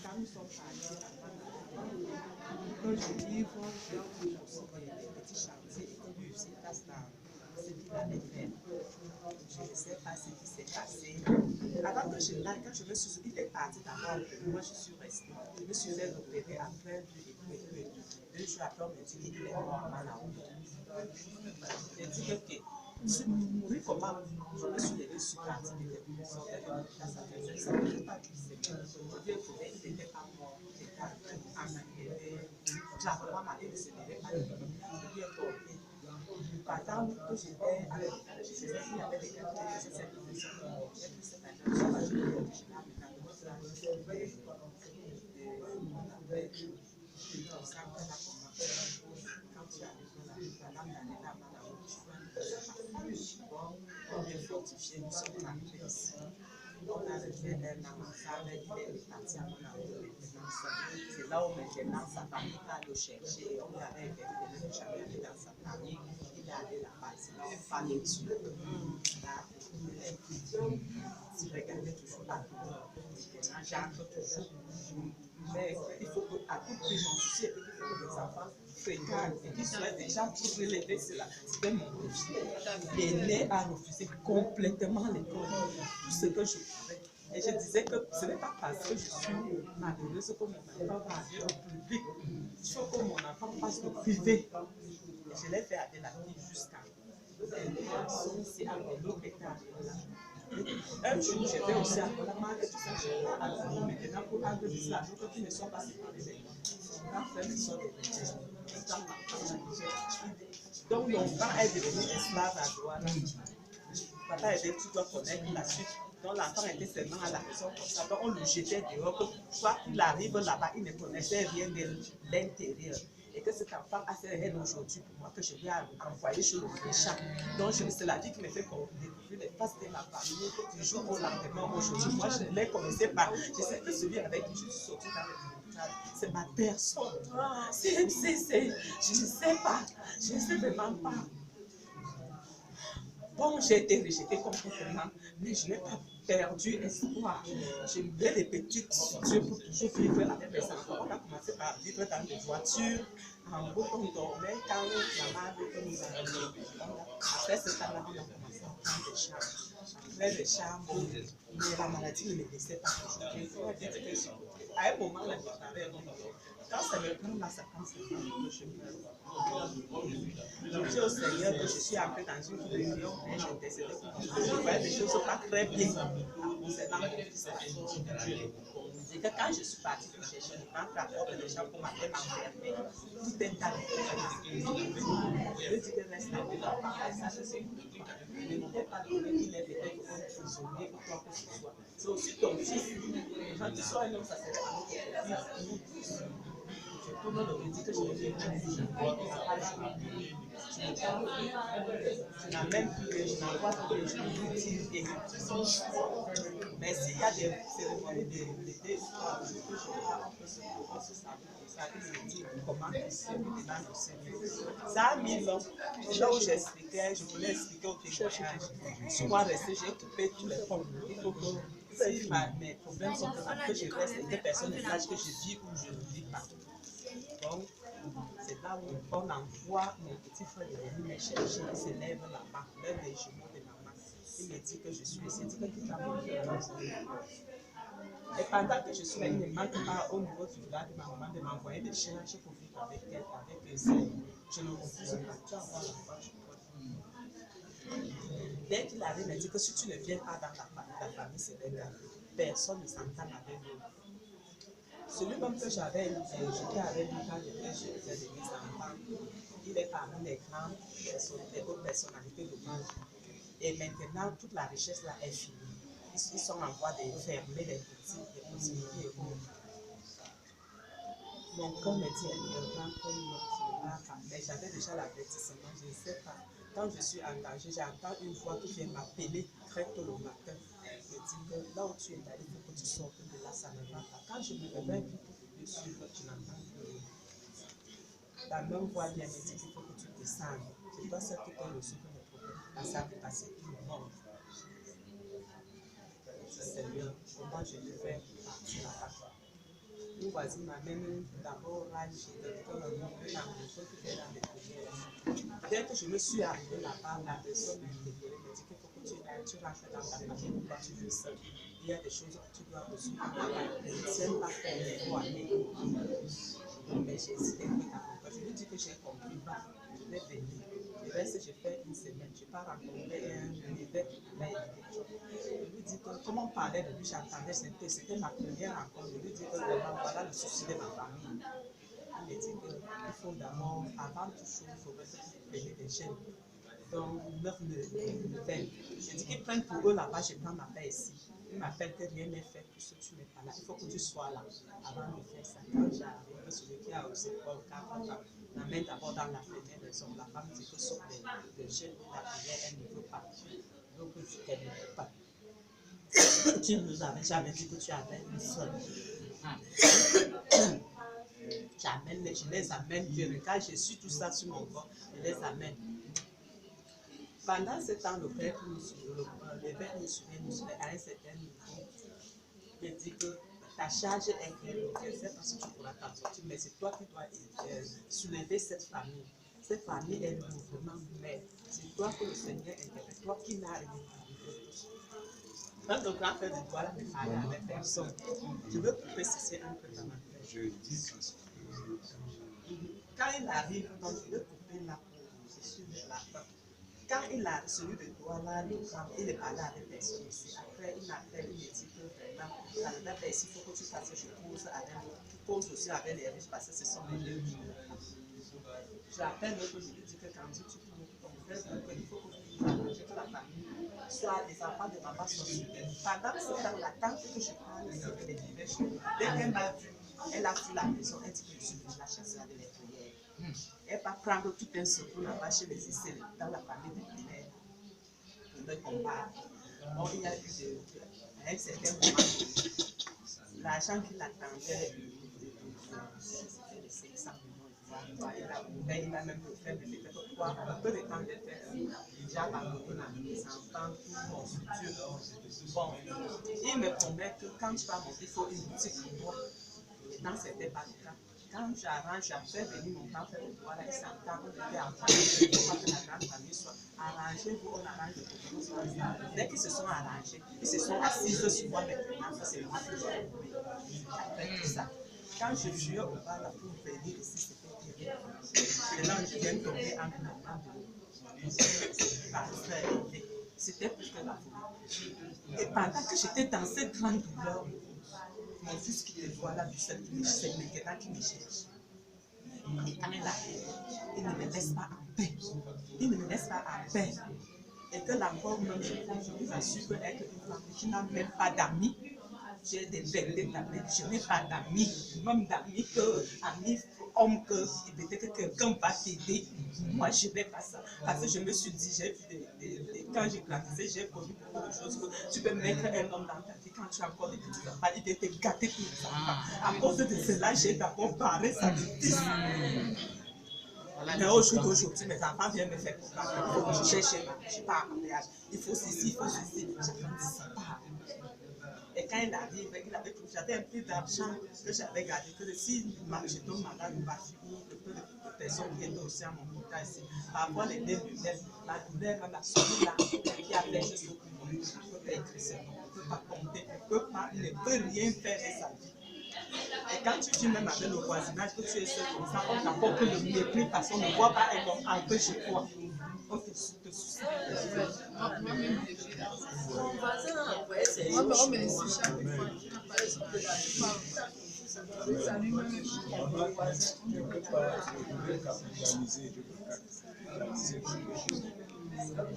quand nous sommes partis à quand je livre, j'ai aussi des petits chantiers et que lui aussi passe dans ce qu'il allait faire. Je ne sais pas ce qui s'est passé. Avant que je l'aille, quand je me suis il est parti d'abord, moi je suis restée. Je me suis fait opérer après 2 jours après, on me dit qu'il est mort à la route. J'ai dit que je suis mouru comment? Je me suis levée, je suis partie, il était plus sorti de la place à la maison. Ça ne faisait pas 10 semaines. Je lui ai trouvé, il n'était pas mort, il était en arrivée. Clairement, ma vie ne se levait pas. Je lui ai porté. Pendant que j'étais à l'hôpital, je faisais qu'il y avait des gars qui faisaient cette position. J'ai pris cet argent, je suis allée au tribunal maintenant. Comme ça, après la commande, quand tu arrives la lame d'aller là-bas, on vient fortifier, nous sommes arrivés ici. On a refait un ambassade, il est parti à mon amour maintenant. C'est là où maintenant sa famille va le chercher. On lui avait interdit de ne jamais aller dans sa famille. Il est allé là-bas, c'est là où on va le tuer. Là, tu regardais toujours la douleur. Maintenant, j'entre toujours. Mais il faut qu'à tout prix, mon souci est que les enfants fréquentent et qu'ils soient déjà pour relever cela. C'était mon défi. L'aîné a refusé complètement l'école, tout ce que je pouvais. Et je disais que ce n'est pas parce que je suis malheureuse que mon enfant va aller au public. Il faut que mon enfant passe au privé. Et je l'ai fait à la vie jusqu'à ici à l'autre étage. Un jour, je vais aussi à la marque, tout ça, je vais à la maintenant pour rendre des ajours qui ne sont pas séparés des quand frère ne sont des donc l'enfant est devenu esclave à droite. Papa est dit, tu dois connaître la suite. Donc l'enfant était seulement à la maison comme ça. Donc on le jetait dehors. Quoi qu'il arrive là-bas, il ne connaissait rien de l'intérieur. Et que cet enfant a fait elle aujourd'hui pour moi que je vais envoyer chez le méchant. Donc c'est la vie qui me fait découvrir les faces de ma famille du jour au lendemain. Aujourd'hui, moi je ne les connaissais pas. Je sais que celui avec qui je suis sortie dans le tribunal, c'est ma personne. Je ne sais pas. Je ne sais vraiment pas. Bon, j'ai été rejetée complètement, mais je n'ai pas perdu espoir. Je mets les petites Dieu pour toujours vivre avec mes enfants. On a commencé par vivre dans des voitures. En gros, on dormait quand maman nous a après ce temps-là, on a commencé à prendre des chambres. On des chambres, mais la maladie ne me laissait pas toujours. À un moment, là, je savais, quand ça me prend là, ça prend ce temps que je meurs. Je dis au Seigneur que je suis entrée dans une réunion et j'intercédais pour que je voyais des choses pas très bien concernant mon fils. Et que quand je suis partie pour chercher, je rentre à la porte des gens pour m'appeler m'enfermer. Tout un tas de choses. Je lui dis que reste à vous l'enfant, ça c'est ne m'avait pas donné qu'il est peut-être un prisonnier ou quoi que ce soit. C'est aussi ton fils. Quand tu sois un homme, ça serait un autre fils. Je tourne le dit que je ne viens pas ici. Je n'amène plus, je n'envoie plus, je n'utilise rien. Mais s'il y a des cérémonies d'été, on se savait comme ça, il me dit comment c'est maintenant le Seigneur. Ça a mis long. Là où j'expliquais, je voulais expliquer au témoignage. Sur moi, rester, j'ai coupé tous les ponts. Il faut que si mes problèmes sont que je reste et que personne ne sache que je vis ou je ne vis pas. Donc, c'est là où on envoie mon petit frère de venir me chercher, il se lève là-bas, lève les genoux de maman. Il me dit que je suis ici, il dit que tu as mon et pendant que je suis là, il ne manque pas au niveau du village de ma maman de m'envoyer des chercher pour vivre avec elle, avec eux. Je ne refuse pas, tu as avoir l'enfant, je crois. Dès qu'il arrive, il me dit que si tu ne viens pas dans la famille, c'est légal. Personne ne s'entend avec nous. Celui même que j'avais, j'étais avec lui quand j'étais chez les enfants, il est parmi les grandes personnes, les autres personnalités de monde. Et maintenant, toute la richesse là est finie. Ils sont en voie de fermer les petits et autres. Mon corps me dit, elle ne va pas, mais j'avais déjà l'avertissement, je ne sais pas. Quand je suis engagée, j'entends une voix qui vient m'appeler très tôt le matin. Elle me dit que là où tu es allé, il faut que tu sortes de là, ça ne va pas. Quand je me réveille, je suis tu n'entends plus. La même voix vient me dire qu'il faut que tu descendes. C'est toi seul qui peux résoudre les problèmes. Là, ça va passer tout le monde. Seigneur, comment je te fais partir là-bas? voisine m'amène d'abord là, j'étais dans le monde, qui fait dans les prières. Dès que je me suis arrivée là-bas, la personne m'a interpellée, me dit qu'il faut que tu rentres dans ta famille, pourquoi tu veux ça. Il y a des choses que tu dois reçu. Je ne sais pas faire, il faut aller. Mais j'ai hésité quand je lui dis que j'ai compris, bah, je vais venir. Le reste, j'ai fait une semaine. Je n'ai pas rencontré un évêque qui m'a éduqué. Je lui dis que, comme on parlait de lui, j'entendais, c'était ma première rencontre. Je lui dis que vraiment, voilà le souci de ma famille. Il me dit qu'il faut d'abord, avant toute chose, il faudrait que tu prennes des jeunes. Donc, 9, le 20. Je dis qu'ils prennent pour eux là-bas, je prends ma paix ici. Ils m'appellent que rien n'est fait puisque tu n'es pas là. Il faut que tu sois là avant de faire ça. Quand j'arrive, celui qui a osé quoi au cadre, m'amène d'abord dans la première maison. La femme dit que sont des jeunes, la prière, elle ne veut pas. Donc, elle ne veut pas. Tu nous avais jamais dit que tu avais une seule. Je les amène, je regarde, je suis tout ça sur mon corps, je les amène. Pendant ce temps, l'évêque nous suivait à un certain niveau. Il dit que ta charge est grande, je ne sais pas si tu pourras t'en sortir, mais c'est toi qui dois soulever cette famille. Cette famille est le mouvement mère. C'est toi que le Seigneur intéresse, toi qui n'as rien. Quand le grand frère de toi là ne parlait avec personne, je veux préciser un peu dans ma tête. Je dis parce que quand il arrive, donc je vais couper la peau, c'est sûr de la fin. Quand il a celui de toi là, le grand, il est parlé avec personne ici. Après, il m'appelle, il me dit que vraiment, ça ne va pas ici, il faut que tu fasses, je pose avec tu poses aussi avec les riches parce que ce sont les deux. J'appelle l'autre, je lui dis que quand tu prends ton frère, il faut que tu arranges que la famille soit les enfants de maman sont super. Pendant ce temps, la tante que je parle, c'est les diverses choses. Dès qu'elle m'a vu, elle a fui la maison, elle dit que je suis venue la chasser avec les prières. Elle va prendre tout un secours là-bas chez les Israéliens, dans la famille des prières, pour le combat. Bon, il y a eu à un certain moment, l'argent qu'il attendait, c'était les 500 millions. Il a même fait peut-être quoi, un peu de temps d'être déjà abandonné les enfants, tout mon futur. Bon, il me promet que quand tu vas monter, il faut une boutique pour toi. Maintenant, ce n'était pas le cas. Quand j'arrange, j'ai fait venir mon grand frère de toi, là, il s'entend, on était en famille, il faut pas que la grande famille soit arrangée, on arrange le problème. Dès qu'ils se sont arrangés, ils se sont assis sur moi maintenant, ça c'est moi qui l'ai trouvé. Après tout ça, quand je suis au bas là pour venir ici, c'était terrible. Maintenant, je viens de tomber en moment de c'était plus que la folie. Et pendant que j'étais dans cette grande douleur, mon fils qui te voit là, c'est maintenant qui me cherche. Et quand il arrive, il ne me laisse pas en paix. Il ne me laisse pas en paix. Et que l'enfant, même je vous assure qu'être une femme qui n'a même pas d'amis, j'ai des vérités d'amis, je n'ai pas d'amis, même d'amis que, amis hommes que peut-être que quelqu'un va t'aider. Moi, je ne vais pas ça. Parce que je me suis dit, quand j'ai grandissé, j'ai connu beaucoup de choses que tu peux mettre un homme dans ta vie quand tu as encore des petits enfants, il peut te gâter pour les enfants. À cause de cela, j'ai d'abord parlé ça de 10. Mais aujourd'hui, mes enfants viennent me faire comprendre qu'il faut que je cherche, je ne pas en mariage. Il faut ceci, il faut ceci. Chacun dit ça part. Et quand il arrive, j'avais un peu d'argent que j'avais gardé, que si je tombe malade, ma fille, le peu de personnes qui étaient aussi à mon contact ici, parfois les nerfs du nerf, la douleur, la souris là, qui a fait juste pour mourir, je ne peux pas être seul, je ne peut pas compter, il ne peut rien faire de sa vie. Et quand tu vis même avec le voisinage, que tu es seul comme ça, on t'apporte le mépris parce qu'on ne voit pas un homme un peu chez toi. On te soucie. Moi-même, mon voisin, c'est on me les suit chaque fois. Par exemple, de la salut, même mon voisin. je ne peux pas capitaliser.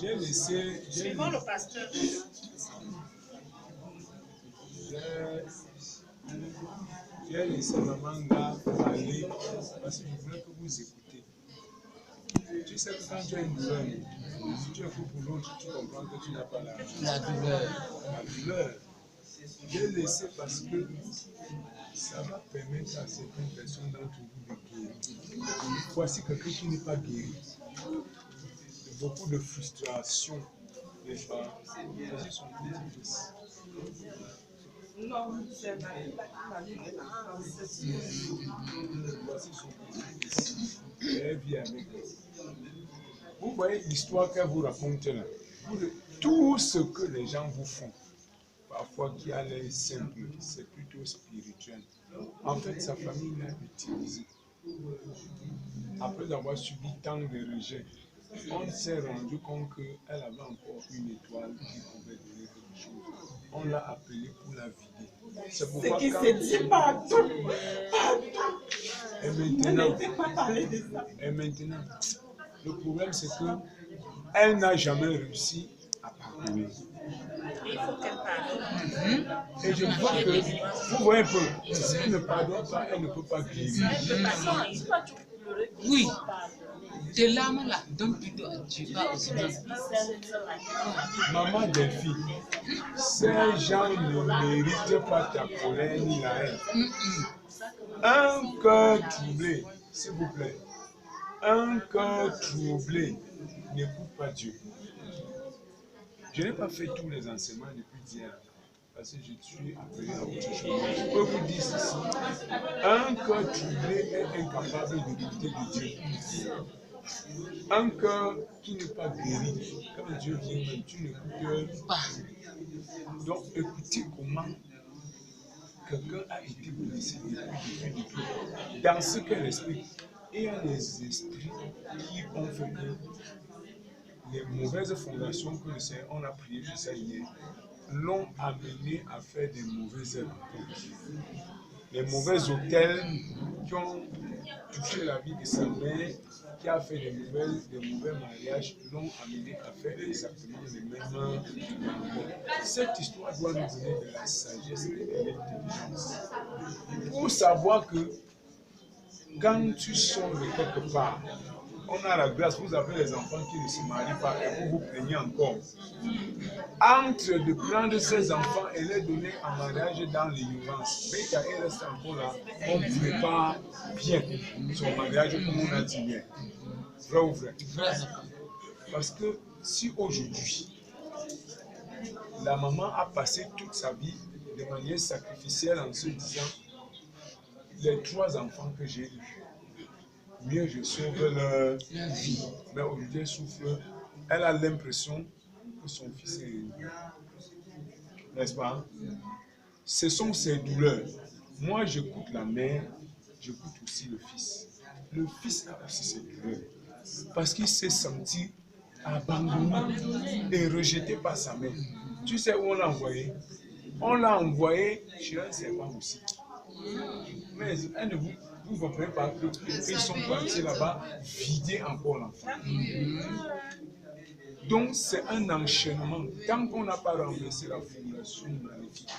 J'ai laissé. Suivant le pasteur. J'ai laissé maman là parler parce que je voulais que vous écoutez. Tu sais que quand tu as une douleur, si tu écoutes pour l'autre, tu comprends que tu n'as pas la douleur. La douleur. J'ai laissé parce que ça va permettre à certaines personnes d'entre vous de guérir. Voici quelqu'un qui n'est pas guéri. Beaucoup de frustration, n'est-ce pas? C'est son petit-fils. Non, c'est la Voici son petit-fils. Elle vit avec elle. Vous voyez l'histoire qu'elle vous raconte là. Tout ce que les gens vous font, parfois qui a l'air simple, c'est plutôt spirituel. En fait, sa famille l'a utilisé. Après avoir subi tant de rejets, on s'est rendu compte qu'elle avait encore une étoile qui pouvait donner quelque chose. On l'a appelée pour la vider. C'est pourquoi qui se dit partout. Et maintenant, le problème c'est qu'elle n'a jamais réussi à pardonner. Il faut qu'elle pardonne. Et je vois que, vous voyez un peu, si elle ne pardonne pas, elle ne peut pas guérir. Oui, tes larmes là donnent plutôt à Dieu, pas aux humains. Maman Delphine, ces gens ne méritent pas ta colère ni la haine. Un cœur troublé, s'il vous plaît, un cœur troublé n'écoute pas Dieu. Je n'ai pas fait tous les enseignements depuis hier, parce que je suis appelé à autre chose. Je peux vous dire ceci, un cœur troublé est incapable d'écouter de Dieu. Un cœur qui n'est pas guéri, quand Dieu vient même, tu n'écoutes pas. Donc écoutez comment quelqu'un a été blessé depuis. Dans ce qu'elle explique, il y a des esprits qui ont fait que les mauvaises fondations que le Seigneur, on a prié sur ça hier, l'ont amené à faire des mauvaises œuvres. Les mauvais hôtels qui ont touché la vie de sa mère, qui a fait des mauvais mariages, l'ont amené à faire exactement les mêmes. Cette histoire doit nous donner de la sagesse et de l'intelligence. Pour savoir que quand tu sors de quelque part, on a la grâce, vous avez les enfants qui ne se marient pas et vous vous plaignez encore. Entre de prendre ces enfants et les donner en mariage dans l'ignorance, mais il reste encore là, on prépare bien son mariage comme on a dit bien. Vrai ou vrai? Parce que si aujourd'hui, la maman a passé toute sa vie de manière sacrificielle en se disant, les 3 enfants que j'ai eus, mieux je sauve leur vie. Mais aujourd'hui, elle souffre. Elle a l'impression que son fils est réuni. N'est-ce pas? Ce sont ses douleurs. Moi, j'écoute la mère, j'écoute aussi le fils. Le fils a aussi ses douleurs. Parce qu'il s'est senti abandonné et rejeté par sa mère. Tu sais où on l'a envoyé? On l'a envoyé chez un servant aussi. Mais un de vous ne comprenez pas qu'ils sont partis là-bas vider encore l'enfant. Donc c'est un enchaînement. Tant qu'on n'a pas renversé la fondation maléfique,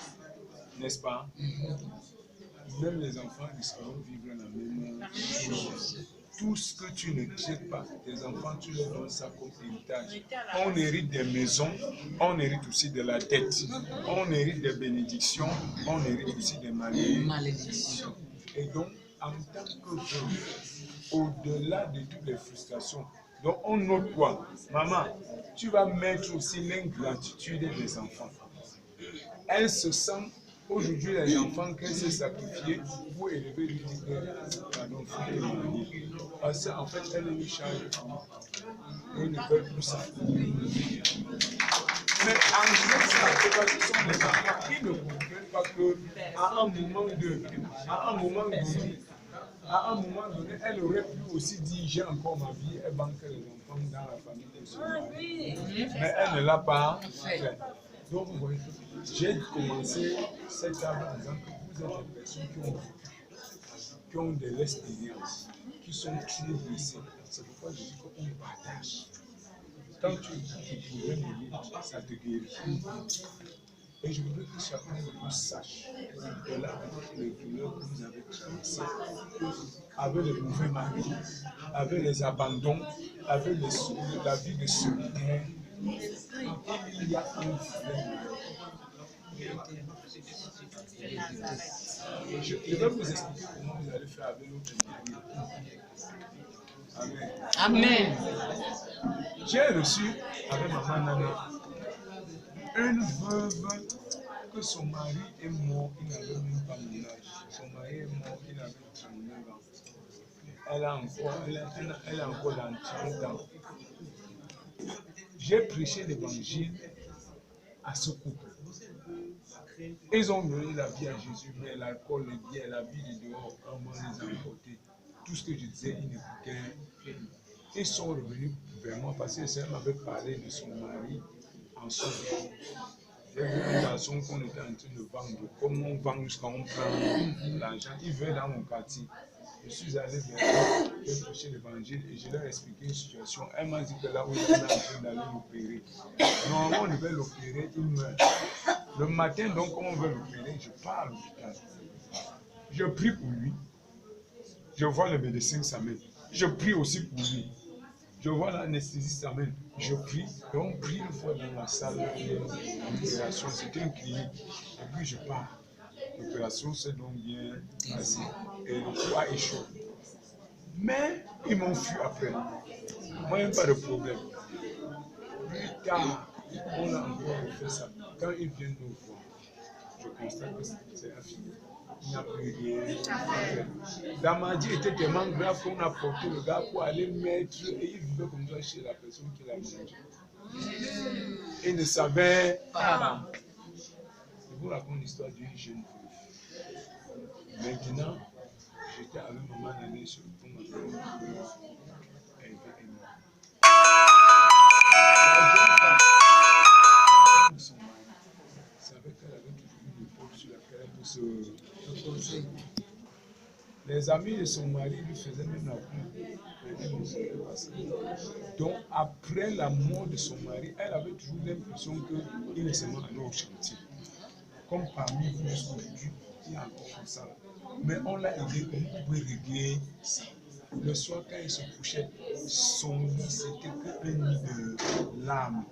n'est-ce pas? Même les enfants risqueront de vivre la même chose. Tout ce que tu ne traites pas, tes enfants, tu leur donnes ça comme héritage. On hérite des maisons, on hérite aussi de la dette. On hérite des bénédictions, on hérite aussi des malédictions. Et donc, en tant que jeune, au-delà de toutes les frustrations, donc on note quoi? Maman, tu vas mettre aussi l'ingratitude des enfants. Elle se sent, aujourd'hui, les enfants qu'elle s'est sacrifiée pour élever le titre pardon, parce qu'en fait, elle est une charge. Elle ne peut plus ça. Mais en fait, ce sont les enfants qui ne comprennent pas qu'à un moment donné, elle aurait pu aussi dire j'ai encore ma vie, elle banque les enfants dans la famille. Mais elle ne l'a pas fait. Donc, vous voyez, j'ai commencé cette table en disant que vous êtes des personnes qui ont de l'expérience, qui sont très blessées. C'est pourquoi je dis qu'on partage. Quand tu écoutes le problème de l'autre, ça te guérit. Et je voudrais que chacun de vous sache, au-delà de toutes les douleurs que vous avez traversées, avec les mauvais maris, avec les abandons, avec la vie de solitaire, il y a un vrai. Je vais vous expliquer comment vous allez faire avec l'autre mari. Amen. Amen. J'ai reçu avec maman Nana une veuve que son mari est mort, il n'avait même pas mon âge. Son mari est mort, il avait 39 ans. Elle a encore dans 30 ans. J'ai prêché l'évangile à ce couple. Ils ont donné la vie à Jésus, mais l'alcool, les bières, la vie de dehors, on les a emportés. Tout ce que je disais, ils n'écoutaient. Ils sont revenus vers moi parce que le Seigneur m'avait parlé de son mari en son. J'ai vu un garçon qu'on était en train de vendre. Comment on vend jusqu'à on prend l'argent. Il veut dans mon quartier. Je suis allé vers eux, j'ai prêché l'évangile et je leur ai expliqué une situation. Elle m'a dit que là où il est en train d'aller l'opérer. Normalement, on devait l'opérer, il meurt. Le matin, donc, comme on veut l'opérer, je pars à l'hôpital. Je prie pour lui. Je vois le médecin s'amène. Je prie aussi pour lui. Je vois l'anesthésiste s'amène. Je prie. Et on prie une fois dans la salle d'opération. C'était une clinique. Et puis je pars. L'opération s'est donc bien passée. Et le poids est chaud. Mais ils m'ont fui après. Moi, il n'y a pas de problème. Plus tard, on a encore fait ça. Quand ils viennent nous voir, je constate que c'est fini. Il n'y a plus rien à faire. Damadi était tellement grave qu'on a porté le gars pour aller mettre et il vivait comme ça chez la personne qui l'a mangé. Il ne savait pas. Je vous raconte l'histoire d'une jeune veuve. Maintenant, j'étais avec maman l'année sur le pont. Elle était énorme. Son mari savait qu'elle avait toujours une épaule sur laquelle elle peut se poser. Les amis de son mari lui faisaient même la pluie. Donc, après la mort de son mari, elle avait toujours l'impression qu'il est seulement allé au chantier. Comme parmi vous jusqu'aujourd'hui, il y a encore comme ça. Mais on l'a aidé, on pouvait régler ça. Le soir, quand il se couchait, son lit, c'était qu'un nid de larmes.